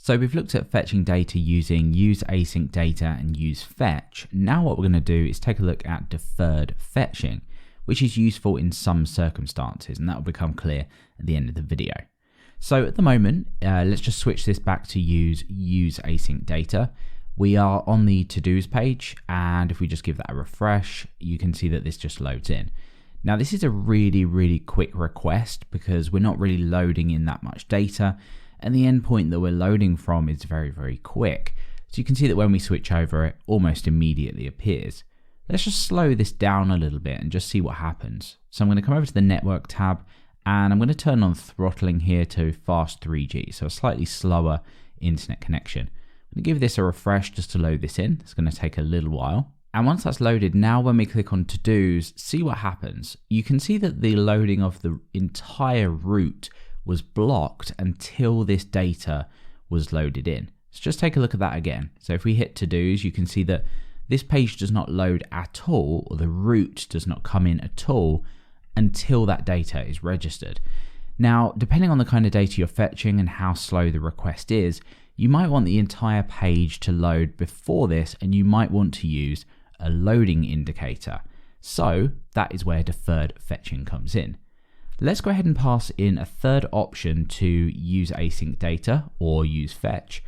So we've looked at fetching data using use async data and use fetch. Now what we're going to do is take a look at deferred fetching, which is useful in some circumstances, and that will become clear at the end of the video. So at the moment, let's just switch this back to use async data. We are on the to-dos page, and if we just give that a refresh, you can see that this just loads in. Now this is a really quick request because we're not really loading in that much data, and the endpoint that we're loading from is very quick. So you can see that when we switch over, it almost immediately appears. Let's just slow this down a little bit and just see what happens. So I'm going to come over to the network tab, and I'm going to turn on throttling here to fast 3G, so a slightly slower internet connection. I'm going to give this a refresh just to load this in. It's going to take a little while. And once that's loaded, now when we click on to-dos, see what happens. You can see that the loading of the entire route was blocked until this data was loaded in. So just take a look at that again. So if we hit to-dos, you can see that this page does not load at all, or the route does not come in at all until that data is registered. Now, depending on the kind of data you're fetching and how slow the request is, you might want the entire page to load before this, and you might want to use a loading indicator. So that is where deferred fetching comes in. Let's go ahead and pass in a third option to use async data or use fetch,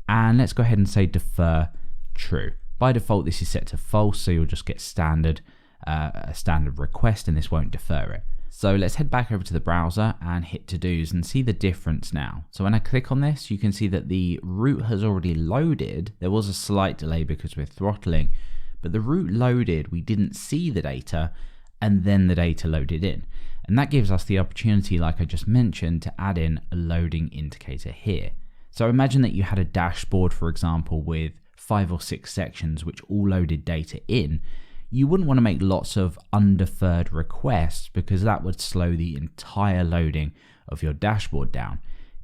and let's go ahead and say defer true. By default, this is set to false, so you'll just get a standard request and this won't defer it. So let's head back over to the browser and hit to-dos and see the difference now. So when I click on this, you can see that the route has already loaded. There was a slight delay because we're throttling, but the route loaded, we didn't see the data, and then the data loaded in. And that gives us the opportunity, like I just mentioned, to add in a loading indicator here. So imagine that you had a dashboard, for example, with 5 or 6 sections which all loaded data in. You wouldn't want to make lots of undeferred requests because that would slow the entire loading of your dashboard down.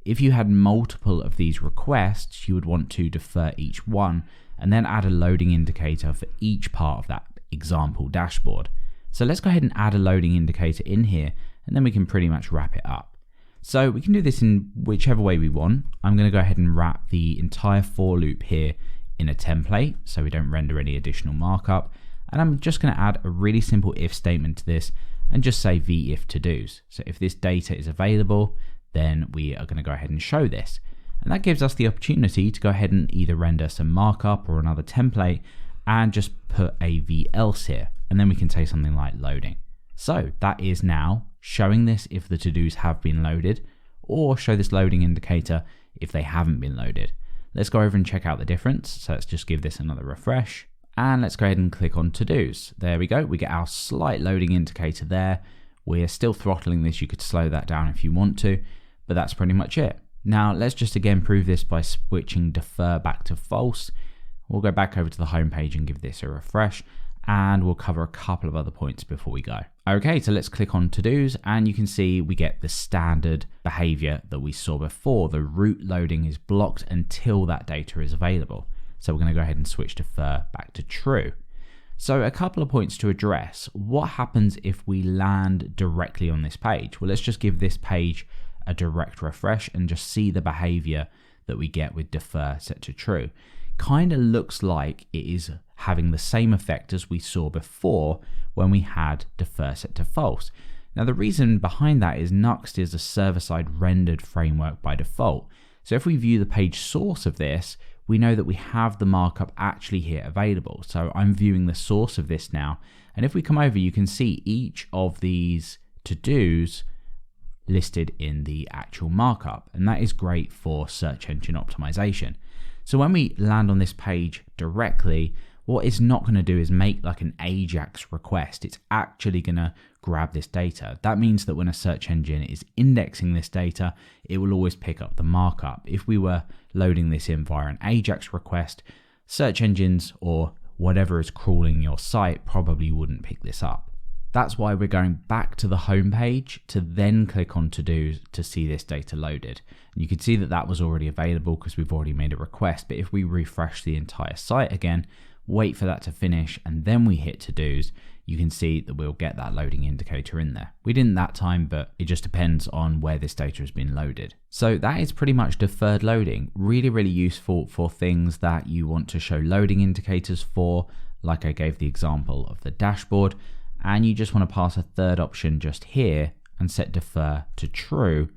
If you had multiple of these requests, you would want to defer each one and then add a loading indicator for each part of that example dashboard. So let's go ahead and add a loading indicator in here, and then we can pretty much wrap it up. So we can do this in whichever way we want. I'm going to go ahead and wrap the entire for loop here in a template so we don't render any additional markup. And I'm just going to add a really simple if statement to this and just say if to-dos. So if this data is available, then we are going to go ahead and show this. And that gives us the opportunity to go ahead and either render some markup or another template and just put a else here. And then we can say something like loading. So that is now showing this if the to-dos have been loaded, or show this loading indicator if they haven't been loaded. Let's go over and check out the difference. So let's just give this another refresh. And let's go ahead and click on to-dos. There we go. We get our slight loading indicator there. We're still throttling this. You could slow that down if you want to, but that's pretty much it. Now let's just again prove this by switching defer back to false. We'll go back over to the home page and give this a refresh, and we'll cover a couple of other points before we go. Okay, so let's click on to-dos, and you can see we get the standard behavior that we saw before. The route loading is blocked until that data is available. So we're going to go ahead and switch defer back to true. So a couple of points to address. What happens if we land directly on this page? Well, let's just give this page a direct refresh and just see the behavior that we get with defer set to true. Kind of looks like it is having the same effect as we saw before when we had defer set to false. Now the reason behind that is Nuxt is a server-side rendered framework by default. So if we view the page source of this, we know that we have the markup actually here available. So I'm viewing the source of this now. And if we come over, you can see each of these to-dos listed in the actual markup. And that is great for search engine optimization. So when we land on this page directly, what it's not going to do is make like an AJAX request. It's actually going to grab this data. That means that when a search engine is indexing this data, it will always pick up the markup. If we were loading this in via an AJAX request, search engines or whatever is crawling your site probably wouldn't pick this up. That's why we're going back to the home page to then click on to-dos to see this data loaded. And you can see that that was already available because we've already made a request. But if we refresh the entire site again, wait for that to finish, and then we hit to-dos, you can see that we'll get that loading indicator in there. We didn't that time, but it just depends on where this data has been loaded. So that is pretty much deferred loading. Really, really useful for things that you want to show loading indicators for, like I gave the example of the dashboard, and you just want to pass a third option just here and set defer to true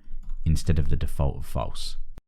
instead of the default of false.